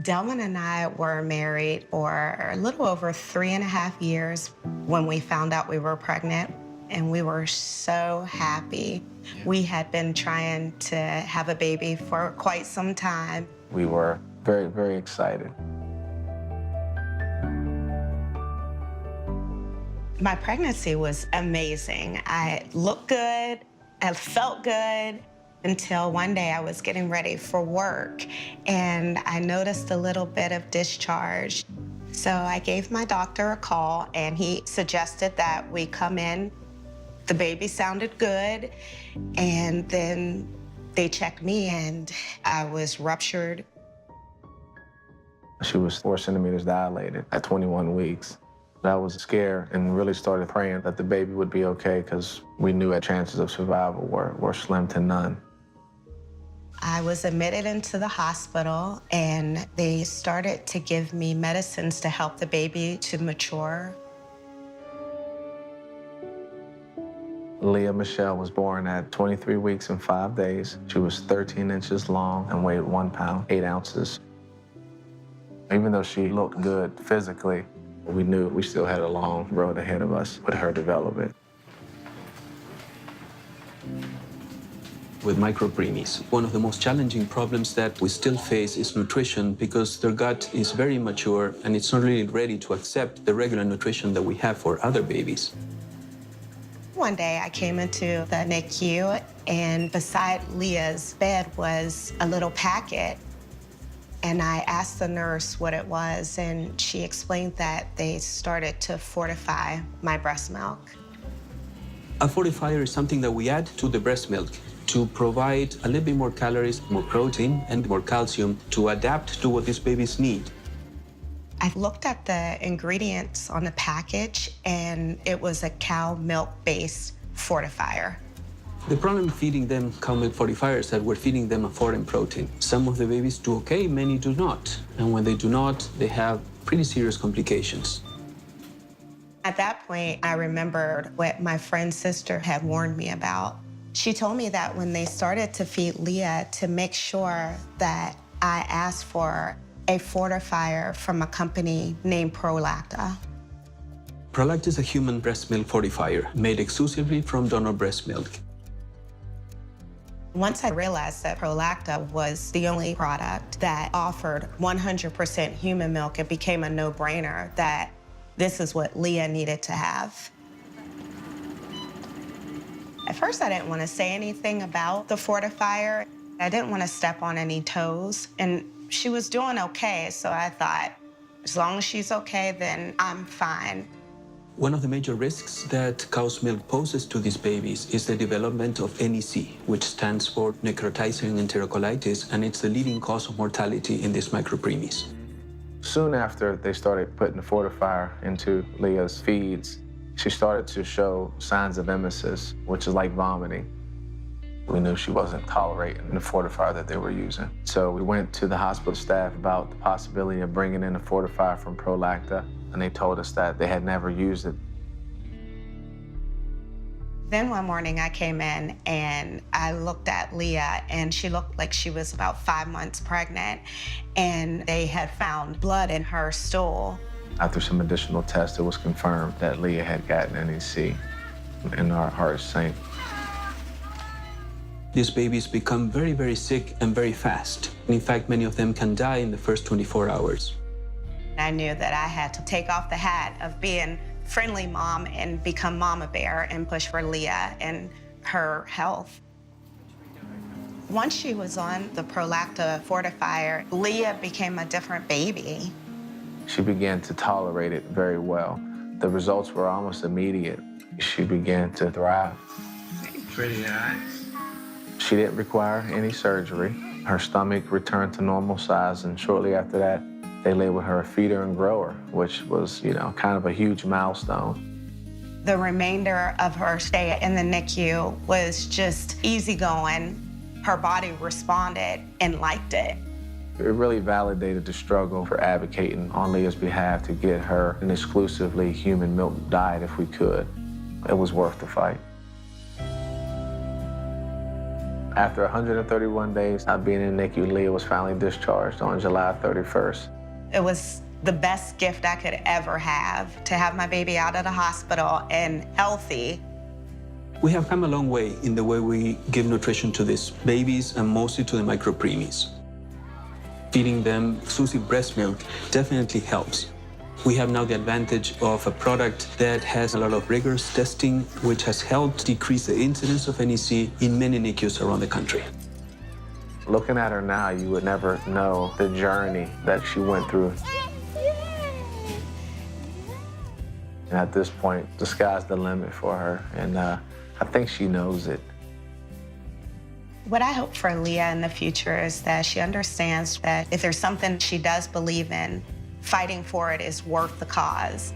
Delvin and I were married for a little over 3.5 years when we found out we were pregnant, and we were so happy. We had been trying to have a baby for quite some time. We were very, very excited. My pregnancy was amazing. I looked good, I felt good, until one day I was getting ready for work and I noticed a little bit of discharge. So I gave my doctor a call and he suggested that we come in. The baby sounded good, and then they checked me and I was ruptured. She was 4 centimeters dilated at 21 weeks. I was scared and really started praying that the baby would be okay because we knew our chances of survival were slim to none. I was admitted into the hospital and they started to give me medicines to help the baby to mature. Leah Michelle was born at 23 weeks and 5 days. She was 13 inches long and weighed 1 pound, 8 ounces. Even though she looked good physically, we knew we still had a long road ahead of us with her development. With micropreemies, one of the most challenging problems that we still face is nutrition because their gut is very immature and it's not really ready to accept the regular nutrition that we have for other babies. One day I came into the NICU and beside Leah's bed was a little packet. And I asked the nurse what it was, and she explained that they started to fortify my breast milk. A fortifier is something that we add to the breast milk to provide a little bit more calories, more protein, and more calcium to adapt to what these babies need. I looked at the ingredients on the package, and it was a cow milk-based fortifier. The problem feeding them cow milk fortifiers is that we're feeding them a foreign protein. Some of the babies do okay, many do not. And when they do not, they have pretty serious complications. At that point, I remembered what my friend's sister had warned me about. She told me that when they started to feed Leah, to make sure that I asked for a fortifier from a company named Prolacta. Prolacta is a human breast milk fortifier made exclusively from donor breast milk. Once I realized that Prolacta was the only product that offered 100% human milk, it became a no-brainer that this is what Leah needed to have. At first, I didn't want to say anything about the fortifier. I didn't want to step on any toes, and she was doing okay, so I thought, as long as she's okay, then I'm fine. One of the major risks that cow's milk poses to these babies is the development of NEC, which stands for necrotizing enterocolitis, and it's the leading cause of mortality in these micropreemies. Soon after they started putting the fortifier into Leah's feeds, she started to show signs of emesis, which is like vomiting. We knew she wasn't tolerating the fortifier that they were using. So we went to the hospital staff about the possibility of bringing in a fortifier from Prolacta, and they told us that they had never used it. Then one morning I came in and I looked at Leah, and she looked like she was about 5 months pregnant, and they had found blood in her stool. After some additional tests, it was confirmed that Leah had gotten NEC, and our hearts sank. These babies become very, very sick and very fast. In fact, many of them can die in the first 24 hours. I knew that I had to take off the hat of being friendly mom and become mama bear and push for Leah and her health. Once she was on the Prolacta fortifier, Leah became a different baby. She began to tolerate it very well. The results were almost immediate. She began to thrive. Pretty eyes. She didn't require any surgery. Her stomach returned to normal size, and shortly after that, they labeled her a feeder and grower, which was, kind of a huge milestone. The remainder of her stay in the NICU was just easygoing. Her body responded and liked it. It really validated the struggle for advocating on Leah's behalf to get her an exclusively human milk diet if we could. It was worth the fight. After 131 days of being in NICU, Leah was finally discharged on July 31st. It was the best gift I could ever have, to have my baby out of the hospital and healthy. We have come a long way in the way we give nutrition to these babies and mostly to the micropreemies. Feeding them exclusive breast milk definitely helps. We have now the advantage of a product that has a lot of rigorous testing, which has helped decrease the incidence of NEC in many NICUs around the country. Looking at her now, you would never know the journey that she went through. And at this point, the sky's the limit for her, and I think she knows it. What I hope for Leah in the future is that she understands that if there's something she does believe in, fighting for it is worth the cause.